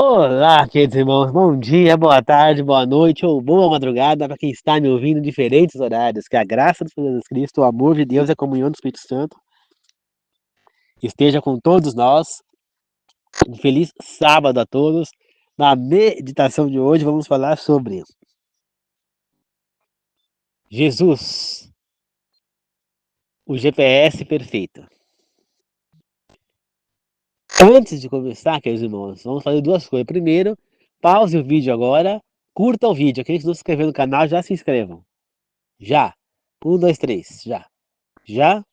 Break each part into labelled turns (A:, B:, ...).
A: Olá, queridos irmãos, bom dia, boa tarde, boa noite ou boa madrugada para quem está me ouvindo em diferentes horários. Que a graça do Senhor Jesus Cristo, o amor de Deus e a comunhão do Espírito Santo esteja com todos nós. Um feliz sábado a todos. Na meditação de hoje vamos falar sobre Jesus, o GPS perfeito. Antes de começar, queridos irmãos, vamos fazer duas coisas. Primeiro, pause o vídeo agora, curta o vídeo. Aqueles que não se inscreveram no canal, já se inscrevam. Já. Um, dois, três, já. Já?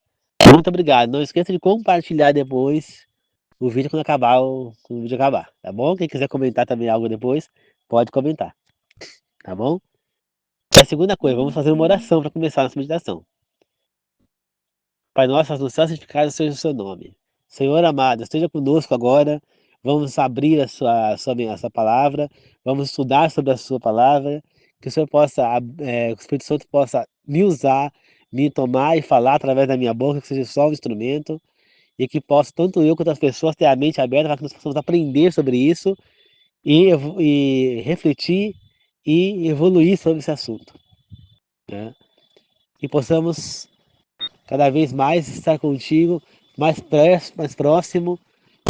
A: Muito obrigado. Não esqueça de compartilhar depois o vídeo quando o vídeo acabar, tá bom? Quem quiser comentar também algo depois, pode comentar, tá bom? E a segunda coisa, vamos fazer uma oração para começar a nossa meditação. Pai nosso, no céu, santificado seja o seu nome. Senhor amado, esteja conosco agora. Vamos abrir a sua palavra, vamos estudar sobre a sua palavra, que o Senhor possa, o Espírito Santo possa me usar, me tomar e falar através da minha boca, que seja só um instrumento, e que possa, tanto eu quanto as pessoas, ter a mente aberta para que nós possamos aprender sobre isso e refletir e evoluir sobre esse assunto, né? E possamos cada vez mais estar contigo, mais próximo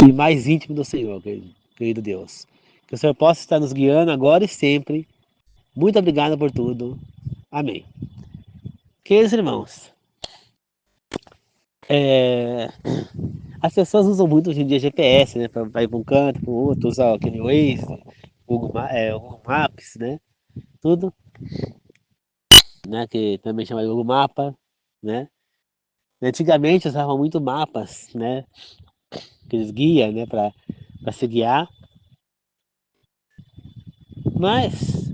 A: e mais íntimo do Senhor, querido Deus. Que o Senhor possa estar nos guiando agora e sempre. Muito obrigado por tudo. Amém. Queridos irmãos, é, as pessoas usam muito hoje em dia GPS, né? Para ir para um canto, para o outro, usar aquele Waze, Google Maps, né? Tudo, né? Que também chama de Google Mapa, né? Antigamente usavam muito mapas, né? Aqueles guias, né? Para se guiar. Mas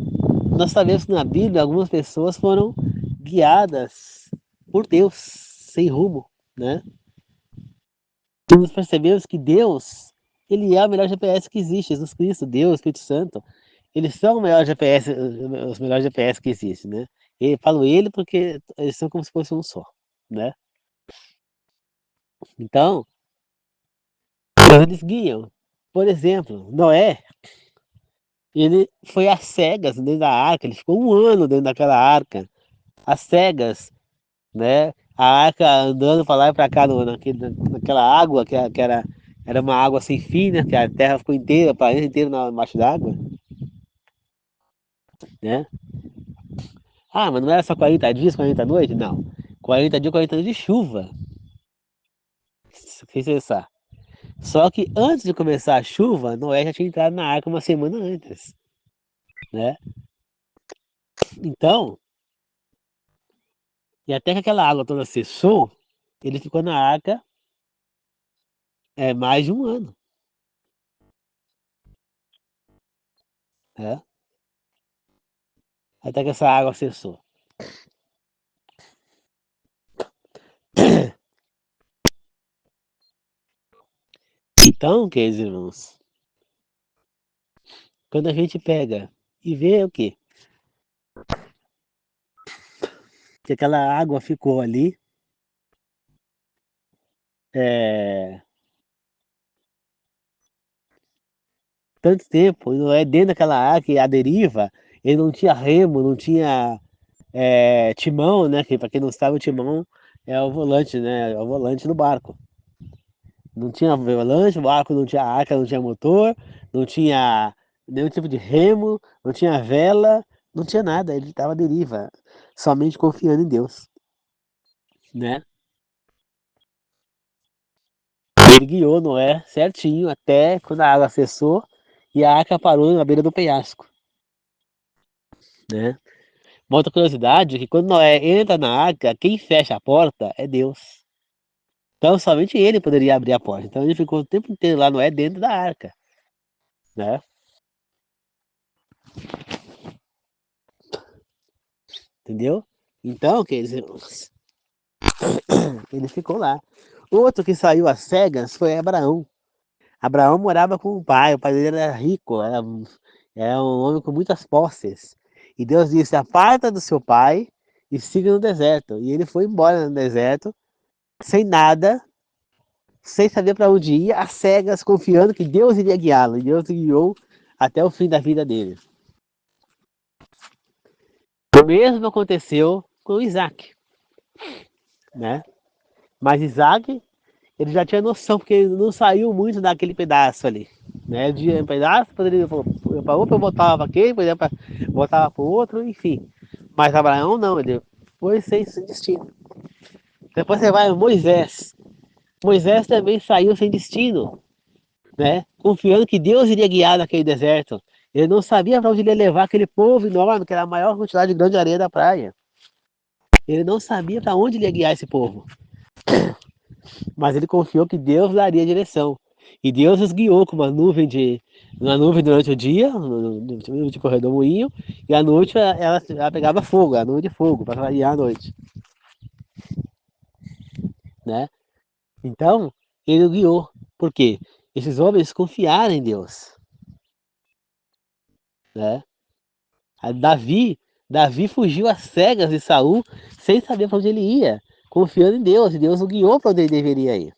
A: nós sabemos que na Bíblia algumas pessoas foram guiadas por Deus, sem rumo, né? E nós percebemos que Deus, ele é o melhor GPS que existe. Jesus Cristo, Deus, Espírito Santo, eles são o melhor GPS, os melhores GPS que existem, né? Eu falo ele porque eles são como se fosse um só, né? Então, eles guiam. Por exemplo, Noé, ele foi às cegas dentro da arca, ele ficou um ano dentro daquela arca, às cegas, né? A arca andando para lá e para cá naquela água que era uma água sem fim, né? Que a terra ficou inteira, o planeta inteiro embaixo d'água, né? Ah, mas não era só 40 dias, 40 noites? Não. 40 dias, 40 noites de chuva. Sem cessar. Só que antes de começar a chuva, Noé já tinha entrado na arca uma semana antes, né? Então, e até que aquela água toda cessou, ele ficou na arca mais de um ano, né? Até que essa água cessou. Então, queridos irmãos, quando a gente pega e vê o quê? Que aquela água ficou ali é, tanto tempo, e não é dentro daquela arca, e a deriva, ele não tinha remo, não tinha timão, né? Que para quem não sabe, o timão é o volante, né? É o volante do barco. Não tinha volante, o barco não tinha arca, não tinha motor, não tinha nenhum tipo de remo, não tinha vela, não tinha nada, ele estava à deriva, somente confiando em Deus, né? Ele guiou Noé certinho até quando a água cessou e a arca parou na beira do penhasco, né? Uma outra curiosidade é que quando Noé entra na arca, quem fecha a porta é Deus. Então somente ele poderia abrir a porta. Então ele ficou o tempo inteiro lá, Noé, dentro da arca, né? Entendeu? Então, quer dizer, ele ficou lá. Outro que saiu às cegas foi Abraão. Abraão morava com o pai dele era rico, era um homem com muitas posses. E Deus disse: aparta do seu pai e siga no deserto. E ele foi embora no deserto, sem nada, sem saber para onde ia, às cegas, confiando que Deus iria guiá-lo. E Deus guiou até o fim da vida dele. O mesmo aconteceu com Isaac, né? Mas Isaac, ele já tinha noção, porque ele não saiu muito daquele pedaço ali, né? De um pedaço, poderia ir para outro, eu voltava para aquele, voltava para o outro, enfim. Mas Abraão não, ele foi sem destino. Depois você vai Moisés. Moisés também saiu sem destino, né? Confiando que Deus iria guiar naquele deserto. Ele não sabia para onde ele ia levar aquele povo enorme, que era a maior quantidade de grande areia da praia. Ele não sabia para onde ele ia guiar esse povo, mas ele confiou que Deus daria a direção. E Deus os guiou com uma nuvem durante o dia, no de corredor moinho, e à noite ela pegava fogo, a nuvem de fogo, para clarear a noite, né? Então, ele o guiou. Por quê? Esses homens confiaram em Deus, né? Davi fugiu às cegas de Saul sem saber para onde ele ia, confiando em Deus, e Deus o guiou para onde ele deveria ir,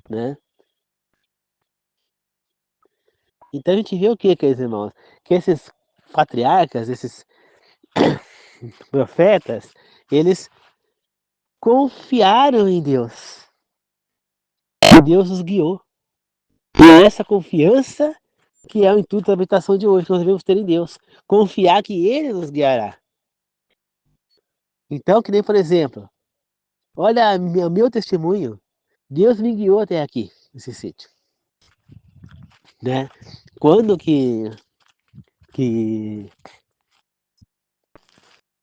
A: né? Então a gente vê o que, queridos irmãos? Que esses patriarcas, esses profetas, eles confiaram em Deus. E Deus os guiou. E é essa confiança que é o intuito da habitação de hoje, que nós devemos ter em Deus. Confiar que Ele nos guiará. Então, que nem por exemplo, olha o meu testemunho. Deus me guiou até aqui, nesse sítio, né? Quando que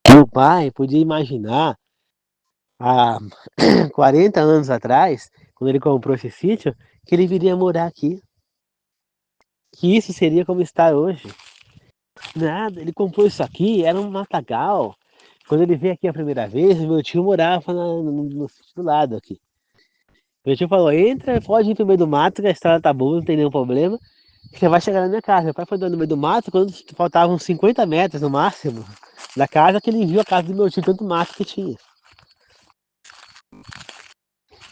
A: meu pai podia imaginar há 40 anos atrás, quando ele comprou esse sítio, que ele viria morar aqui, que isso seria como está hoje. Nada, ele comprou isso aqui, era um matagal. Quando ele veio aqui a primeira vez, meu tio morava no sítio do lado aqui. Meu tio falou, entra, pode ir pro meio do mato, que a estrada tá boa, não tem nenhum problema. Você vai chegar na minha casa. Meu pai foi andando no meio do mato, quando faltavam 50 metros no máximo da casa, que ele viu a casa do meu tio, tanto mato que tinha.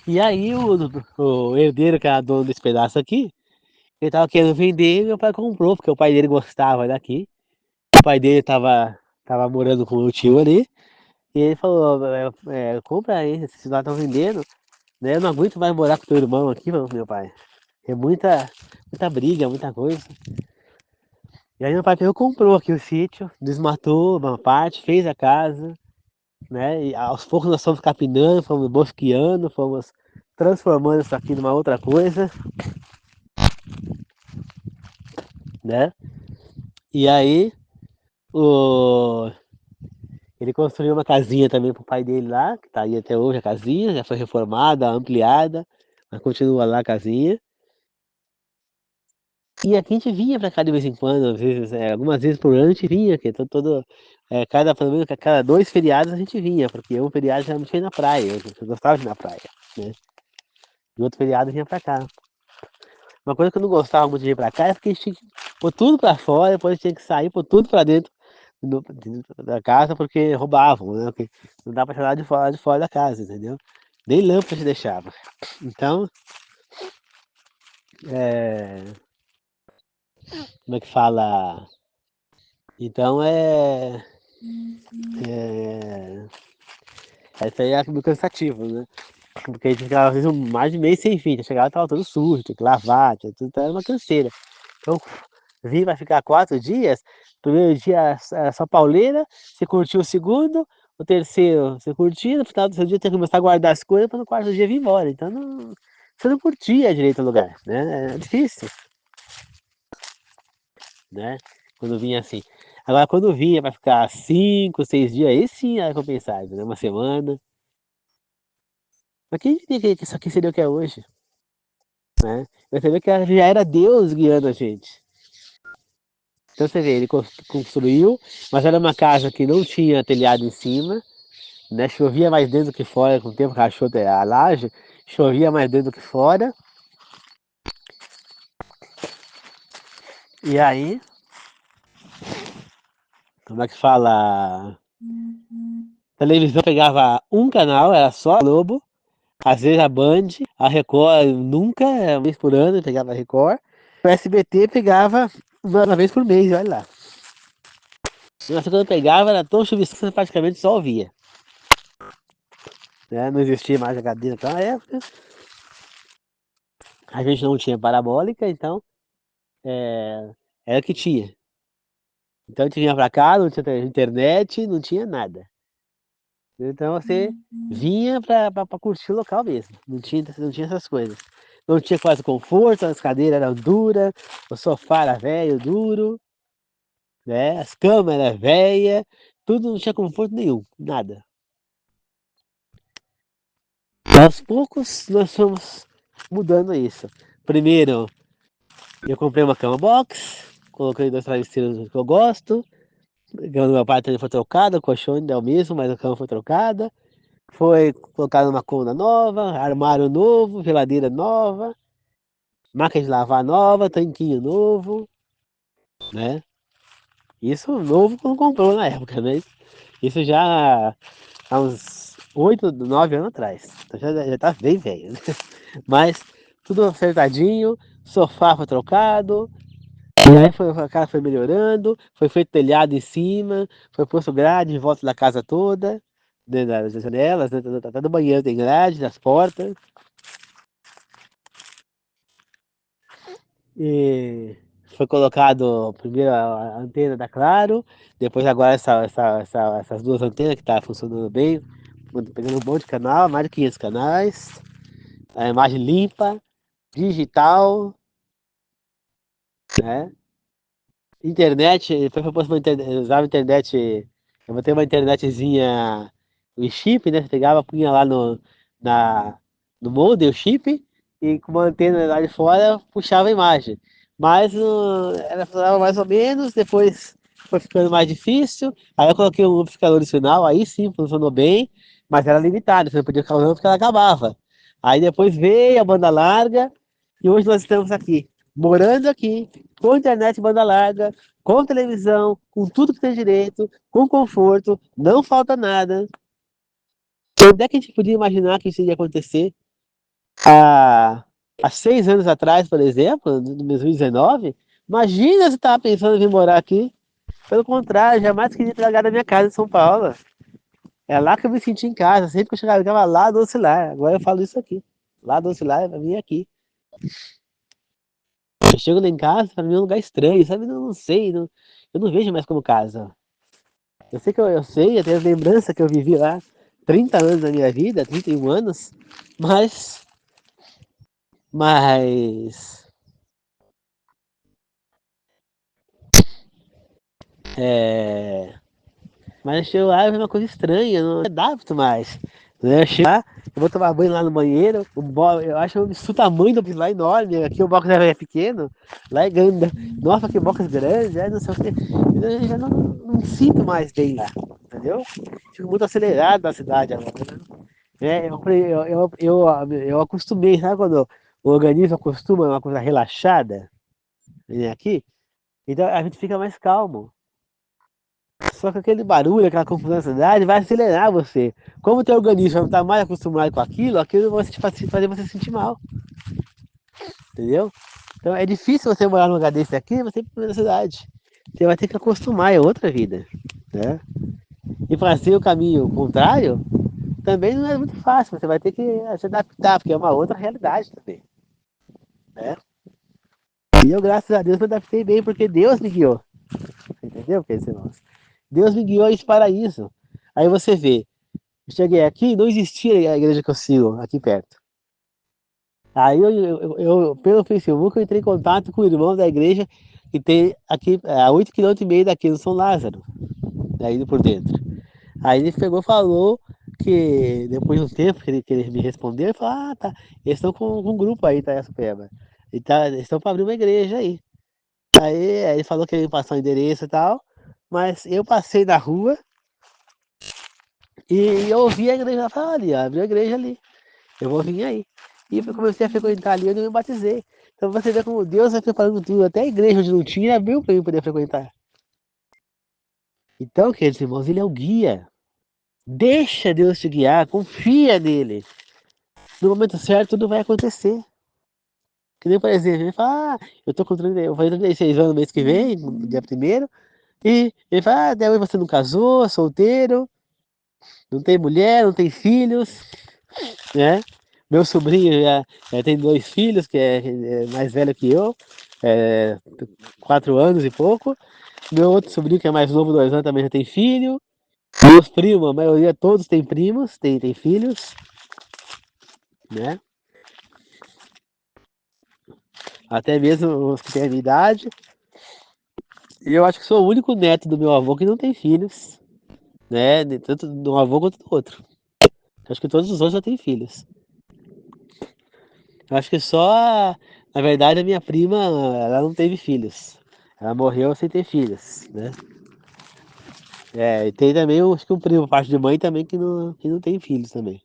A: E aí o herdeiro, que era dono desse pedaço aqui, ele tava querendo vender e meu pai comprou, porque o pai dele gostava daqui. O pai dele tava morando com o tio ali. E ele falou, compra aí, esses lá estão vendendo, né? Eu não aguento mais morar com teu irmão aqui, meu pai. É muita briga, muita coisa. E aí meu pai pegou, comprou aqui o sítio, desmatou uma parte, fez a casa, né? E aos poucos nós fomos capinando, fomos bosqueando, fomos transformando isso aqui numa outra coisa, né? E aí o... ele construiu uma casinha também pro pai dele lá, que tá aí até hoje a casinha, já foi reformada, ampliada, mas continua lá a casinha. E aqui a gente vinha pra cá de vez em quando, às vezes, algumas vezes por ano a gente vinha aqui, pelo menos a cada 2 feriados a gente vinha, porque um feriado geralmente foi na praia, eu gostava de ir na praia, né? E outro feriado vinha pra cá. Uma coisa que eu não gostava muito de ir pra cá é porque a gente tinha que pôr tudo pra fora, depois a gente tinha que sair, pôr tudo pra dentro da casa, porque roubavam, né? Porque não dá pra tirar de fora da casa, entendeu? Nem lâmpada a gente deixava. Então, é, como é que fala? Então é, isso aí é meio cansativo, né? Porque a gente ficava às vezes mais de mês sem fim, chegava e tava todo sujo, tinha que lavar, tudo era uma canseira. Então, vim vai ficar 4 dias, primeiro dia era só pauleira, você curtiu o segundo, o terceiro você curtiu, no final do seu dia tem que começar a guardar as coisas para no quarto dia vir embora. Então você não curtia direito o lugar, né? É difícil, né? Quando vinha assim. Agora, quando vinha para ficar 5, 6 dias, aí sim era compensado, né? Uma semana. Mas quem diria que isso aqui seria o que é hoje, né? Você vê que já era Deus guiando a gente. Então você vê, ele construiu, mas era uma casa que não tinha telhado em cima, né? Chovia mais dentro do que fora, com o tempo que rachou a laje, chovia mais dentro do que fora. E aí, como é que fala? A televisão pegava um canal, era só Globo, Às vezes a Band, a Record nunca, uma vez por ano pegava a Record. O SBT pegava uma vez por mês, olha lá. Nossa, quando eu pegava era tão chuvisco que você praticamente só ouvia. Né? Não existia mais HD naquela época. A gente não tinha parabólica, então era o que tinha. Então a gente vinha pra cá, não tinha internet, não tinha nada. Então você vinha pra curtir o local mesmo. Não tinha essas coisas. Não tinha quase conforto, as cadeiras eram duras, o sofá era velho, duro, né? As camas eram velhas, tudo não tinha conforto nenhum, nada. Aos poucos nós fomos mudando isso. Primeiro eu comprei uma cama box, coloquei 2 travesseiros que eu gosto. A cama do meu pai também foi trocada, o colchão ainda é o mesmo, mas a cama foi trocada. Foi colocado uma cômoda nova, armário novo, geladeira nova, máquina de lavar nova, tanquinho novo, né? Isso novo quando comprou na época, né? Isso já há uns 8, 9 anos atrás. Então já tá bem velho, né? Mas tudo acertadinho, sofá foi trocado, e aí a casa foi melhorando, foi feito telhado em cima, foi posto grade em volta da casa toda, né, das janelas, né, até do banheiro tem grade, das portas. E foi colocado primeiro a antena da Claro, depois agora essas duas antenas que tá funcionando bem, pegando um monte de canal, mais de 500 canais, a imagem limpa, digital, né? Internet, foi proposto uma internet, eu usava internet, eu botei uma internetzinha, o chip, né? Você pegava, punha lá na, no modem o chip e com uma antena lá de fora puxava a imagem. Mas ela funcionava mais ou menos, depois foi ficando mais difícil, aí eu coloquei um amplificador adicional, aí sim funcionou bem, mas era limitado, você não podia ficar usando porque ela acabava. Aí depois veio a banda larga e hoje nós estamos aqui, morando aqui, com internet banda larga, com televisão, com tudo que tem direito, com conforto, não falta nada. Quando é que a gente podia imaginar que isso iria acontecer há, há 6 anos atrás, por exemplo, no 2019? Imagina se estava pensando em vir morar aqui. Pelo contrário, jamais queria largar da minha casa em São Paulo. É lá que eu me senti em casa. Sempre que eu chegava, eu ficava lá do Ocilar. Agora eu falo isso aqui. Lá do Ocilar, eu vim aqui. Eu chego lá em casa, para mim é um lugar estranho, sabe? Não sei, eu não vejo mais como casa. Eu sei eu sei, eu tenho as lembranças que eu vivi lá 30 anos da minha vida, 31 anos, mas, mas, é, mas chego lá é uma coisa estranha, não é adapto mais. Né? Eu chego lá, eu vou tomar banho lá no banheiro, eu acho o tamanho do box lá enorme, aqui o box é pequeno, lá é grande, nossa, que box grande, não sei o que, eu já não me sinto mais bem lá, entendeu? Fico muito acelerado na cidade agora, né? Eu acostumei, sabe quando o organismo acostuma a uma coisa relaxada, né, aqui? Então a gente fica mais calmo. Só que aquele barulho, aquela confusão na cidade vai acelerar você. Como o teu organismo não está mais acostumado com aquilo, aquilo vai fazer você se sentir mal, entendeu? Então é difícil você morar num lugar desse aqui, você ir pra cidade. Você vai ter que acostumar, é outra vida, né? E fazer o caminho contrário também não é muito fácil, você vai ter que se adaptar, porque é uma outra realidade também, né? E eu, graças a Deus, me adaptei bem, porque Deus me guiou. Entendeu? Que esse irmãos? Deus me guiou para isso. Aí você vê, eu cheguei aqui, não existia a igreja que eu sigo aqui perto. Aí pelo Facebook, eu entrei em contato com o irmão da igreja que tem aqui a 8,5 km daqui no São Lázaro, aí por dentro. Aí ele pegou e falou que depois de um tempo que ele me respondeu, ele falou, ah, tá, eles estão com um grupo aí, tá, essa peba. E tá, eles estão para abrir uma igreja aí. Aí ele falou que ele ia me passar o endereço e tal, mas eu passei na rua e eu ouvi a igreja falar ali, ó, abriu a igreja ali, eu vou vir aí. E eu comecei a frequentar ali onde eu me batizei. Então você vê como Deus vai preparando tudo, até a igreja onde não tinha, abriu para eu poder frequentar. Então, queridos irmãos, ele é o guia. Deixa Deus te guiar, confia nele. No momento certo, tudo vai acontecer. Que nem, por exemplo, ele fala, eu tô com 30, eu vou fazer 36 anos no mês que vem, no dia primeiro, e ele fala, até hoje você não casou, solteiro, não tem mulher, não tem filhos, né? Meu sobrinho já tem 2 filhos, que é mais velho que eu, é, 4 anos e pouco. Meu outro sobrinho, que é mais novo, 2 anos, também já tem filho. Meus primos, a maioria, todos têm primos, têm filhos, né? Até mesmo os que têm a minha idade. E eu acho que sou o único neto do meu avô que não tem filhos, né? Tanto de um avô quanto do outro. Acho que todos os outros já têm filhos. Eu acho que só, na verdade, a minha prima, ela não teve filhos. Ela morreu sem ter filhos, né? É, e tem também, acho que um primo, parte de mãe também, que não tem filhos também.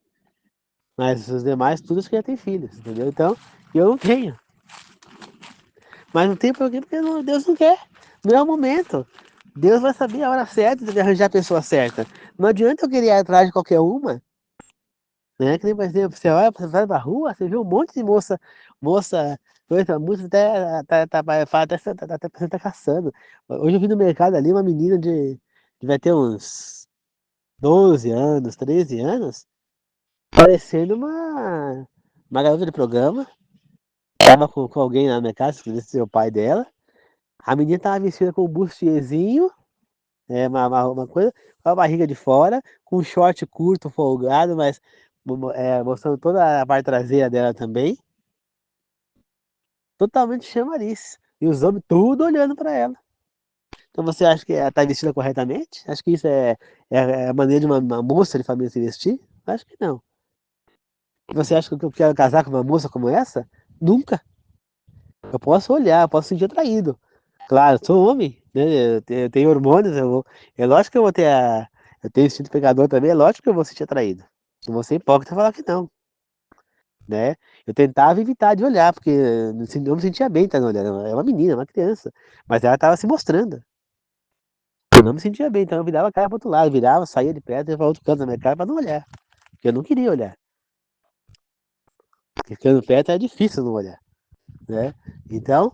A: Mas os demais, todos que já têm filhos, entendeu? Então, eu não tenho. Mas não tem por quê, porque Deus não quer. Não é o momento. Deus vai saber a hora certa de arranjar a pessoa certa. Não adianta eu querer ir atrás de qualquer uma, né? Que nem, por exemplo, você vai pra rua, você vê um monte de moça até, fala até, até você tá caçando. Hoje eu vi no mercado ali uma menina de vai ter uns 12 anos, 13 anos, parecendo uma garota de programa. Tava com alguém na minha casa, que deve ser o pai dela. A menina tava vestida com um bustierzinho, uma coisa, com a barriga de fora, com um short curto, folgado, mas mostrando toda a parte traseira dela também. Totalmente chamariz. E os homens tudo olhando pra ela. Então você acha que ela tá vestida corretamente? Acho que isso é a maneira de uma moça de família se vestir? Acho que não. Você acha que eu quero casar com uma moça como essa? Nunca. Eu posso olhar, eu posso sentir atraído. Claro, eu sou homem, né? Eu tenho hormônios, é lógico que eu vou ter eu tenho instinto pegador também, é lógico que eu vou sentir atraído. Não vou ser hipócrita e falar que não, né? Eu tentava evitar de olhar, porque eu não me sentia bem estando olhando. É uma menina, uma criança, mas ela estava se mostrando. Eu não me sentia bem, então eu virava a cara para outro lado, virava, saía de perto e ia para outro canto da minha cara para não olhar, porque eu não queria olhar. Porque ficando perto é difícil não olhar, né? Então,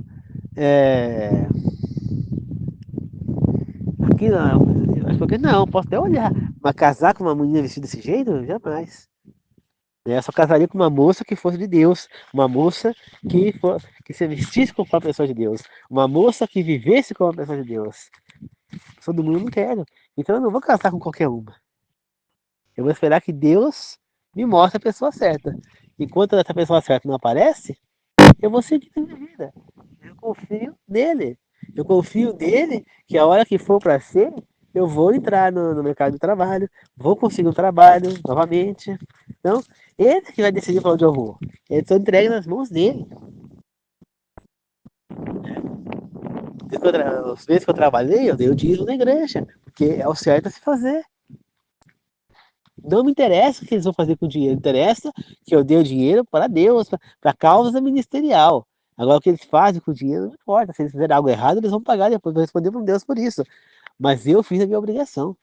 A: é, aqui não, mas porque não, posso até olhar, mas casar com uma menina vestida desse jeito, jamais. Né? Eu só casaria com uma moça que fosse de Deus, uma moça que se vestisse como uma pessoa de Deus, uma moça que vivesse como uma pessoa de Deus. Todo mundo não quer. Então eu não vou casar com qualquer uma. Eu vou esperar que Deus me mostre a pessoa certa. Enquanto essa pessoa certa não aparece, eu vou seguir a minha vida. Eu confio nele. Eu confio nele que a hora que for para ser, eu vou entrar no mercado de trabalho, vou conseguir um trabalho novamente. Então, ele que vai decidir para onde eu vou. Eu estou entregue nas mãos dele. Os meses que eu trabalhei, eu dei o dízimo na igreja, porque é o certo a se fazer. Não me interessa o que eles vão fazer com o dinheiro, interessa que eu dê o dinheiro para Deus, para a causa ministerial. Agora, o que eles fazem com o dinheiro não importa. Se eles fizerem algo errado, eles vão pagar depois, vão responder para Deus por isso. Mas eu fiz a minha obrigação.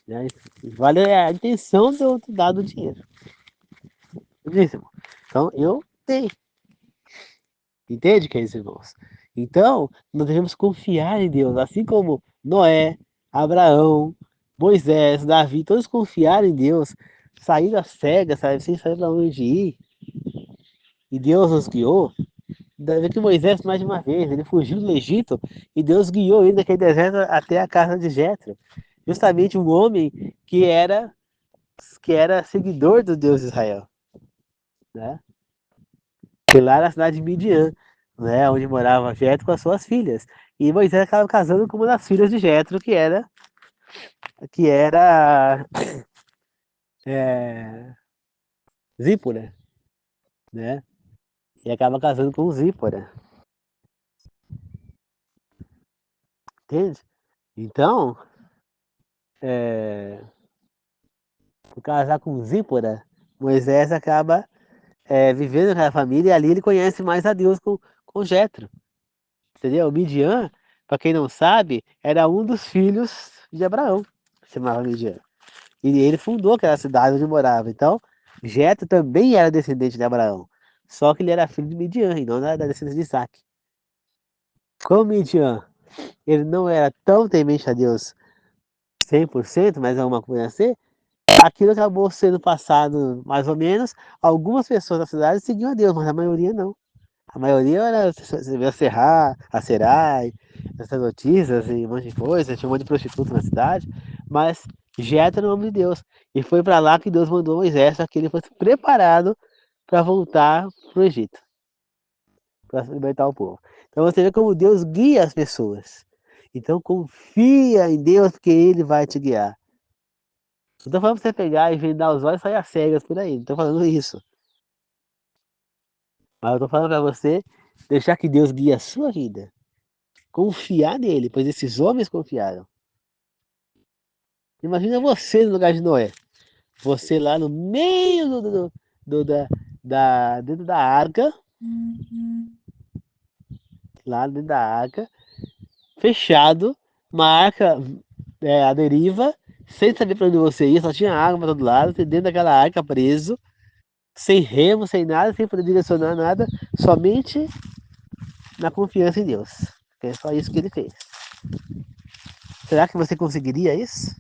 A: Né? Vale a intenção de eu ter dado o dinheiro. Dízimo. Então, eu dei. Entende, queridos irmãos? Então, nós devemos confiar em Deus, assim como Noé, Abraão, Moisés, Davi, todos confiaram em Deus, saíram às cegas, sabe, sem saber para onde ir, e Deus os guiou. Deve ver que Moisés, mais de uma vez, ele fugiu do Egito e Deus guiou ele naquele deserto até a casa de Jetro. Justamente um homem que era seguidor do Deus de Israel, né? E lá na cidade de Midian, né, onde morava Jetro com as suas filhas. E Moisés acaba casando com uma das filhas de Jetro, que era é, Zípora, né? E acaba casando com Zípora, entende? Então, é, por casar com Zípora, Moisés acaba vivendo naquela família e ali ele conhece mais a Deus com Jetro, entendeu? Midian, para quem não sabe, era um dos filhos de Abraão, se chamava Midian. E ele fundou aquela cidade onde morava. Então, Jetro também era descendente de Abraão, só que ele era filho de Midian e não da descendência de Isaac. Como Midian, ele não era tão temente a Deus 100%, mas é uma coisa assim, aquilo acabou sendo passado mais ou menos. Algumas pessoas da cidade seguiam a Deus, mas a maioria não. A maioria era, você vê a Serai, essas notícias e um monte de coisa, tinha um monte de prostituta na cidade, mas Jetro era o nome de Deus. E foi para lá que Deus mandou Moisés para que ele fosse preparado para voltar para o Egito, para libertar o povo. Então você vê como Deus guia as pessoas. Então confia em Deus porque Ele vai te guiar. Não tô falando pra você pegar e vendar os olhos e sair às cegas por aí, não tô falando isso. Mas eu tô falando para você deixar que Deus guie a sua vida. Confiar nele, pois esses homens confiaram. Imagina você no lugar de Noé. Você lá no meio do- da, dentro da arca, lá dentro da arca, fechado, uma arca à deriva, sem saber para onde você ia, só tinha água para todo lado, você dentro daquela arca preso, sem remo, sem nada, sem poder direcionar nada, somente na confiança em Deus. É só isso que ele fez. Será que você conseguiria isso?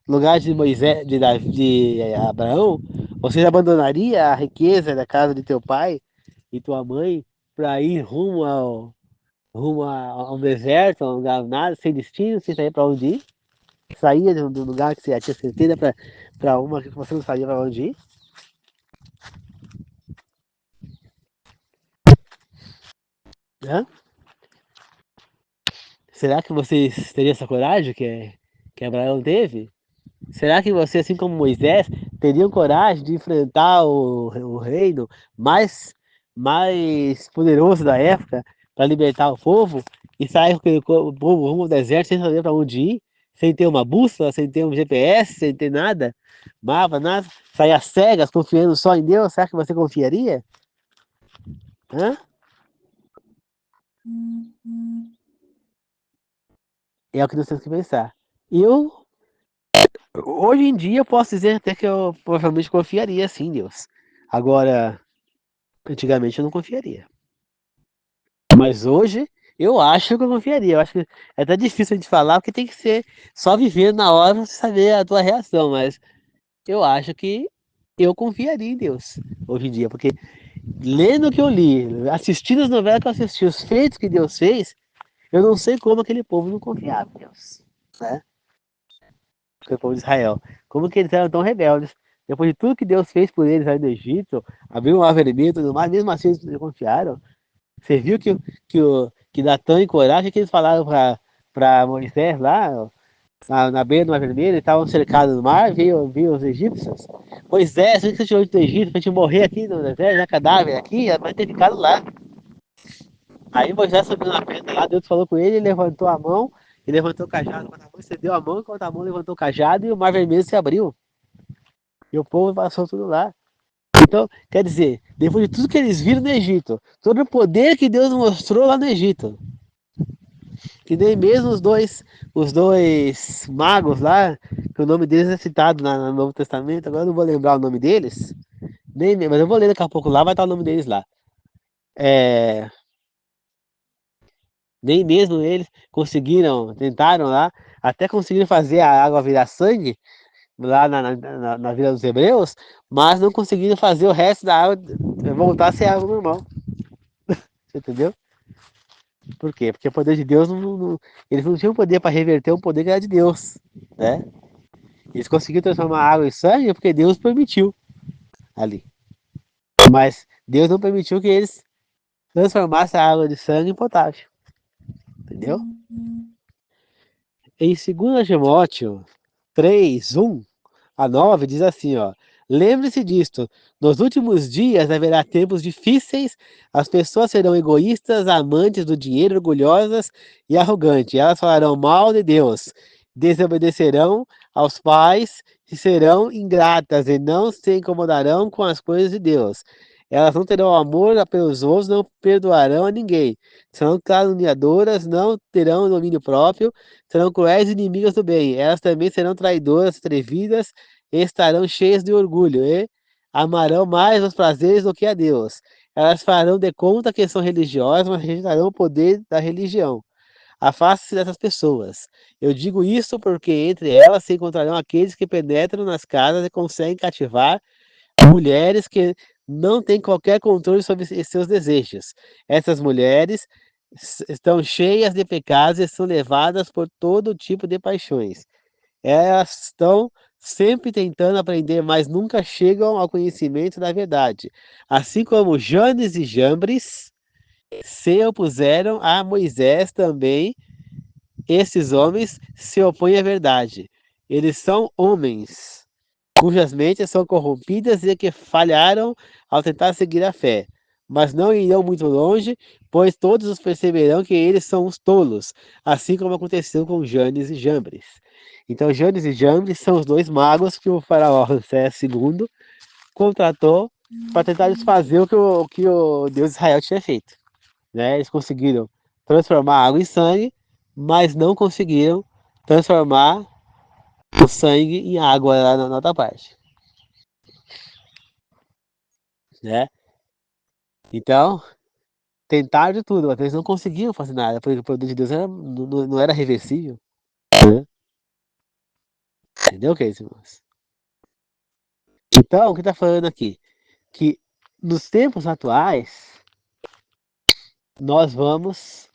A: No lugar de Moisés, de Abraão, você abandonaria a riqueza da casa de teu pai e tua mãe para ir rumo ao deserto, a um lugar nada, sem destino, sem saber para onde ir? Saía do lugar que você já tinha certeza para uma que você não sabia para onde ir? Hã? Será que vocês teriam essa coragem que Abraão teve? Será que você, assim como Moisés, teriam coragem de enfrentar o reino mais poderoso da época para libertar o povo e sair com o povo rumo ao deserto sem saber para onde ir, sem ter uma bússola, sem ter um GPS, sem ter nada, mapa, nada, sair às cegas, confiando só em Deus? Será que você confiaria? Hã? É o que nós temos que pensar. Eu, hoje em dia, eu posso dizer até que eu provavelmente confiaria sim em Deus. Agora, antigamente eu não confiaria. Mas hoje eu acho que eu confiaria. Eu acho que é até difícil de falar, porque tem que ser só vivendo na hora pra você saber a tua reação. Mas eu acho que eu confiaria em Deus hoje em dia, porque lendo o que eu li, assistindo as novelas que eu assisti, os feitos que Deus fez, eu não sei como aquele povo não confiava em Deus, né? O povo de Israel. Como que eles eram tão rebeldes? Depois de tudo que Deus fez por eles aí no Egito, abriu um mar vermelho e tudo mais, mesmo assim eles não confiaram. Você viu que Datã e Corá, o que eles falaram para Moisés lá, na beira do Mar Vermelho, eles estavam cercados no mar, viu os egípcios. Moisés, por que você tirou do Egito pra gente morrer aqui no deserto, já cadáver aqui, vai ter ficado lá. Aí Moisés subiu na pedra lá, Deus falou com ele, ele levantou a mão, e levantou o cajado com a mão, estendeu a mão, enquanto a mão levantou o cajado, e o Mar Vermelho se abriu. E o povo passou tudo lá. Então, quer dizer, depois de tudo que eles viram no Egito, todo o poder que Deus mostrou lá no Egito, que nem mesmo os dois magos lá, que o nome deles é citado no Novo Testamento, agora eu não vou lembrar o nome deles, mas eu vou ler daqui a pouco lá, vai estar o nome deles lá. É, nem mesmo eles conseguiram, tentaram lá, até conseguiram fazer a água virar sangue, lá na Vila dos Hebreus, mas não conseguiram fazer o resto da água voltar a ser água normal, você entendeu? Por quê? Porque o poder de Deus eles não tinham poder para reverter o poder que era de Deus, né? Eles conseguiram transformar a água em sangue porque Deus permitiu ali. Mas Deus não permitiu que eles transformassem a água de sangue em potássio. Entendeu? Em 2 Timóteo 3:1 a 9 diz assim, ó. Lembre-se disto, nos últimos dias haverá tempos difíceis, as pessoas serão egoístas, amantes do dinheiro, orgulhosas e arrogantes. Elas falarão mal de Deus, desobedecerão aos pais e serão ingratas e não se incomodarão com as coisas de Deus. Elas não terão amor pelos outros, não perdoarão a ninguém. Serão caluniadoras, não terão domínio próprio, serão cruéis inimigas do bem. Elas também serão traidoras, atrevidas, e estarão cheias de orgulho e amarão mais os prazeres do que a Deus. Elas farão de conta que são religiosas, mas rejeitarão o poder da religião. Afaste-se dessas pessoas. Eu digo isso porque entre elas se encontrarão aqueles que penetram nas casas e conseguem cativar mulheres que não têm qualquer controle sobre seus desejos. Essas mulheres estão cheias de pecados e são levadas por todo tipo de paixões. Elas estão sempre tentando aprender, mas nunca chegam ao conhecimento da verdade. Assim como Janes e Jambres se opuseram a Moisés também, esses homens se opõem à verdade. Eles são homens cujas mentes são corrompidas e que falharam ao tentar seguir a fé. Mas não irão muito longe, pois todos os perceberão que eles são os tolos, assim como aconteceu com Janes e Jambres. Então, Janes e Jambres são os dois magos que o faraó Ramsés II contratou para tentar desfazer o que o Deus de Israel tinha feito. Né? Eles conseguiram transformar água em sangue, mas não conseguiram transformar o sangue em água lá na outra parte. Né? Então, tentaram de tudo, mas eles não conseguiam fazer nada, porque o poder de Deus não era reversível. Né? Entendeu, que irmãos? Então, o que está falando aqui? Que nos tempos atuais, nós vamos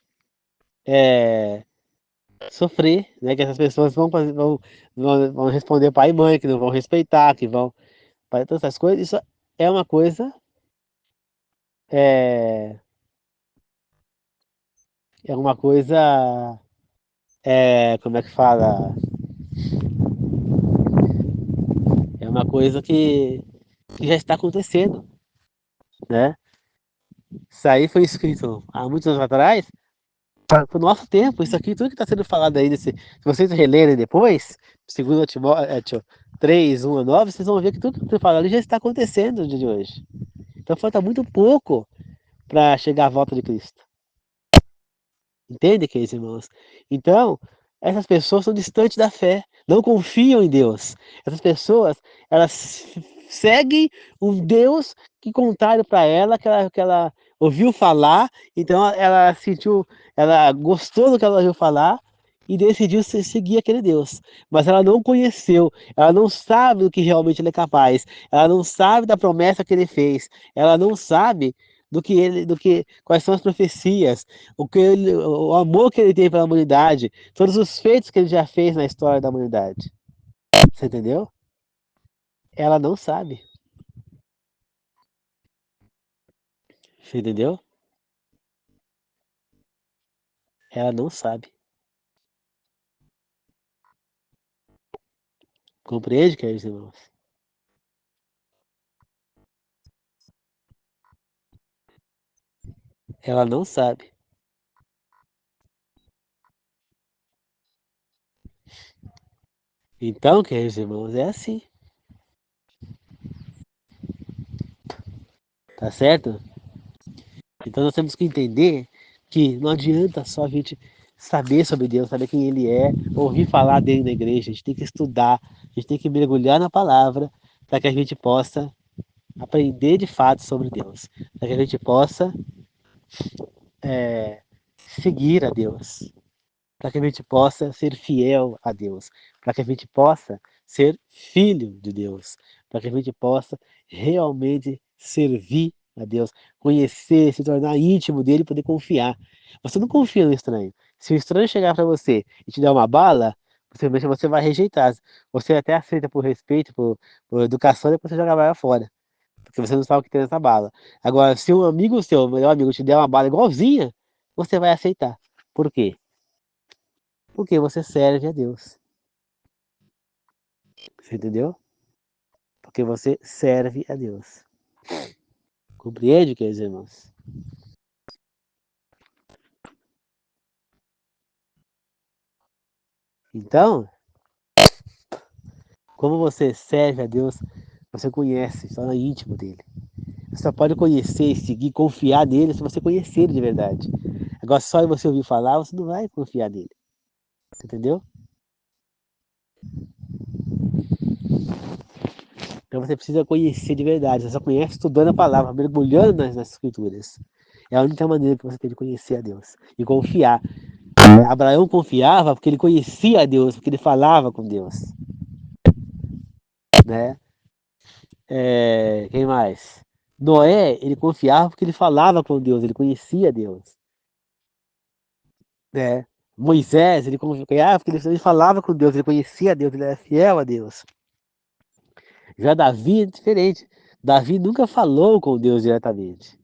A: é, sofrer, né? Que essas pessoas vão responder pai e mãe, que não vão respeitar, que vão fazer todas essas coisas. Isso é uma coisa, é, é uma coisa, como é que fala? É uma coisa que já está acontecendo, né? Isso aí foi escrito há muitos anos atrás, para o nosso tempo. Isso aqui, tudo que está sendo falado aí, se vocês relerem depois, 2 Timóteo 3, 1 a 9, vocês vão ver que tudo que eu falando ali já está acontecendo no dia de hoje. Então falta muito pouco para chegar à volta de Cristo. Entende, queridos irmãos? Então, essas pessoas são distantes da fé, não confiam em Deus. Essas pessoas, elas seguem um Deus que contaram para ela, que ela ouviu falar, então ela sentiu, ela gostou do que ela ouviu falar e decidiu seguir aquele Deus. Mas ela não conheceu, ela não sabe do que realmente ele é capaz, ela não sabe da promessa que ele fez, ela não sabe quais são as profecias, o amor que ele tem pela humanidade, todos os feitos que ele já fez na história da humanidade. Você entendeu? Ela não sabe. Você entendeu? Ela não sabe. Compreende, queridos irmãos? Ela não sabe. Então, queridos irmãos, é assim. Tá certo? Então nós temos que entender que não adianta só a gente saber sobre Deus, saber quem Ele é, ouvir falar dele na igreja. A gente tem que estudar, a gente tem que mergulhar na palavra para que a gente possa aprender de fato sobre Deus, para que a gente possa é, seguir a Deus, para que a gente possa ser fiel a Deus, para que a gente possa ser filho de Deus, para que a gente possa realmente servir a Deus, conhecer, se tornar íntimo dele e poder confiar. Você não confia no estranho. Se o estranho chegar para você e te der uma bala, possivelmente você vai rejeitar. Você até aceita por respeito, por educação, depois você joga a bala fora. Porque você não sabe o que tem nessa bala. Agora, se um amigo seu, o melhor amigo, te der uma bala igualzinha, você vai aceitar. Por quê? Porque você serve a Deus. Você entendeu? Porque você serve a Deus. Compreende, queridos irmãos? Então, como você serve a Deus, você conhece, se torna íntimo dele. Você só pode conhecer, seguir, confiar nele se você conhecer ele de verdade. Agora, só você ouvir falar, você não vai confiar nele. Entendeu? Então você precisa conhecer de verdade. Você só conhece estudando a palavra, mergulhando nas escrituras. É a única maneira que você tem de conhecer a Deus e confiar. Abraão confiava porque ele conhecia a Deus, porque ele falava com Deus, né? Quem mais? Noé, ele confiava porque ele falava com Deus, ele conhecia Deus, né? Moisés, ele confiava porque ele falava com Deus, ele conhecia Deus, ele era fiel a Deus. Já Davi é diferente. Davi nunca falou com Deus diretamente,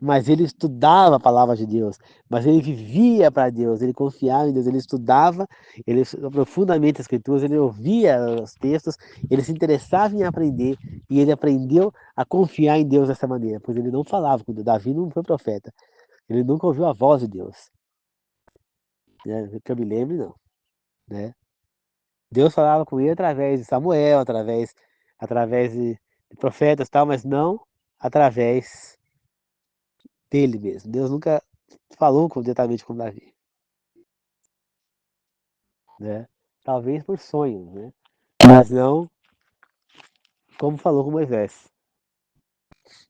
A: mas ele estudava a palavra de Deus, mas ele vivia para Deus, ele confiava em Deus, ele estudava, ele profundamente as escrituras, ele ouvia os textos, ele se interessava em aprender e ele aprendeu a confiar em Deus dessa maneira, pois ele não falava com Deus. Davi não foi profeta, ele nunca ouviu a voz de Deus, né? Que eu me lembre, não, né? Deus falava com ele através de Samuel, através de profetas e tal, mas não através dele mesmo. Deus nunca falou diretamente com Davi, né? Talvez por sonhos, né? Mas não como falou com Moisés,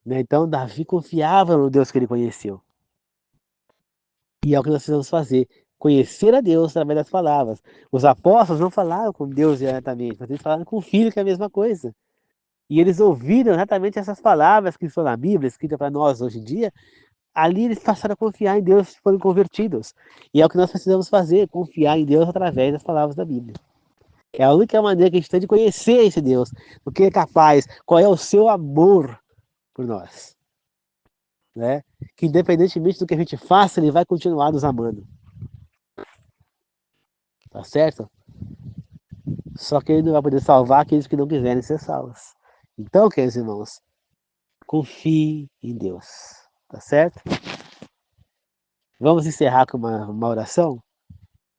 A: né? Então Davi confiava no Deus que ele conheceu. E é o que nós precisamos fazer, conhecer a Deus através das palavras. Os apóstolos não falaram com Deus diretamente, mas eles falaram com o Filho, que é a mesma coisa. E eles ouviram exatamente essas palavras que estão na Bíblia, escritas para nós hoje em dia. Ali eles passaram a confiar em Deus, foram convertidos. E é o que nós precisamos fazer, confiar em Deus através das palavras da Bíblia. É a única maneira que a gente tem de conhecer esse Deus, o que é capaz, qual é o seu amor por nós, né? Que independentemente do que a gente faça, ele vai continuar nos amando, tá certo? Só que ele não vai poder salvar aqueles que não quiserem ser salvos. Então, queridos irmãos, confie em Deus, tá certo? Vamos encerrar com uma oração?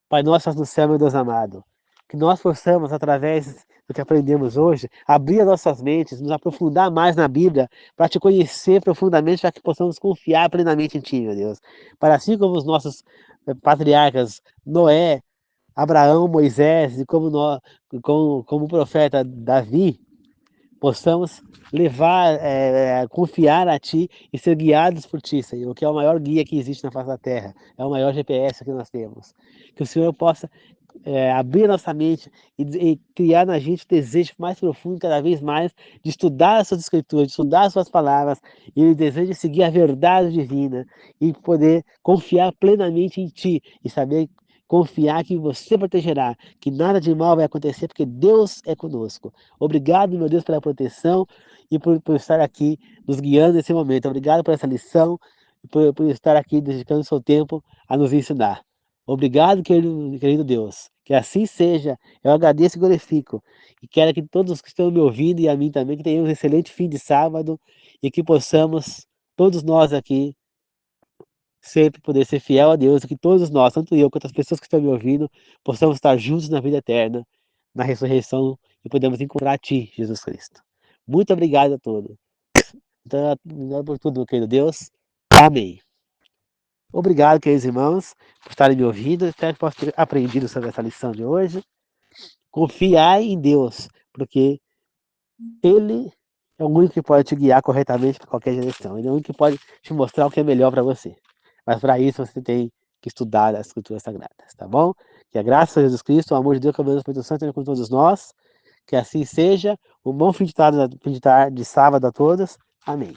A: Pai nosso, estás no céu, meu Deus amado, que nós possamos, através do que aprendemos hoje, abrir as nossas mentes, nos aprofundar mais na Bíblia, para te conhecer profundamente, para que possamos confiar plenamente em Ti, meu Deus. Para assim como os nossos patriarcas, Noé, Abraão, Moisés, e como o profeta Davi, possamos levar, confiar a Ti e ser guiados por Ti, Senhor, que é o maior guia que existe na face da terra, é o maior GPS que nós temos. Que o Senhor possa abrir a nossa mente e criar na gente o desejo mais profundo, cada vez mais, de estudar as suas escrituras, de estudar as suas palavras, e o desejo de seguir a verdade divina e poder confiar plenamente em Ti e saber confiar que você protegerá, que nada de mal vai acontecer, porque Deus é conosco. Obrigado, meu Deus, pela proteção e por estar aqui nos guiando nesse momento. Obrigado por essa lição e por estar aqui dedicando seu tempo a nos ensinar. Obrigado, querido Deus. Que assim seja. Eu agradeço e glorifico. E quero que todos os que estão me ouvindo e a mim também, que tenhamos um excelente fim de sábado e que possamos, todos nós aqui, sempre poder ser fiel a Deus, e que todos nós, tanto eu quanto as pessoas que estão me ouvindo, possamos estar juntos na vida eterna, na ressurreição, e podemos encontrar a Ti, Jesus Cristo. Muito obrigado a todos. Então, obrigado por tudo, querido Deus. Amém. Obrigado, queridos irmãos, por estarem me ouvindo. Espero que possam ter aprendido sobre essa lição de hoje. Confiai em Deus, porque Ele é o único que pode te guiar corretamente para qualquer direção. Ele é o único que pode te mostrar o que é melhor para você. Mas para isso você tem que estudar as Escrituras Sagradas, tá bom? Que a graça de Jesus Cristo, o amor de Deus, que a Espírito Santo esteja com todos nós. Que assim seja. Um bom fim de tarde, de sábado a todos. Amém.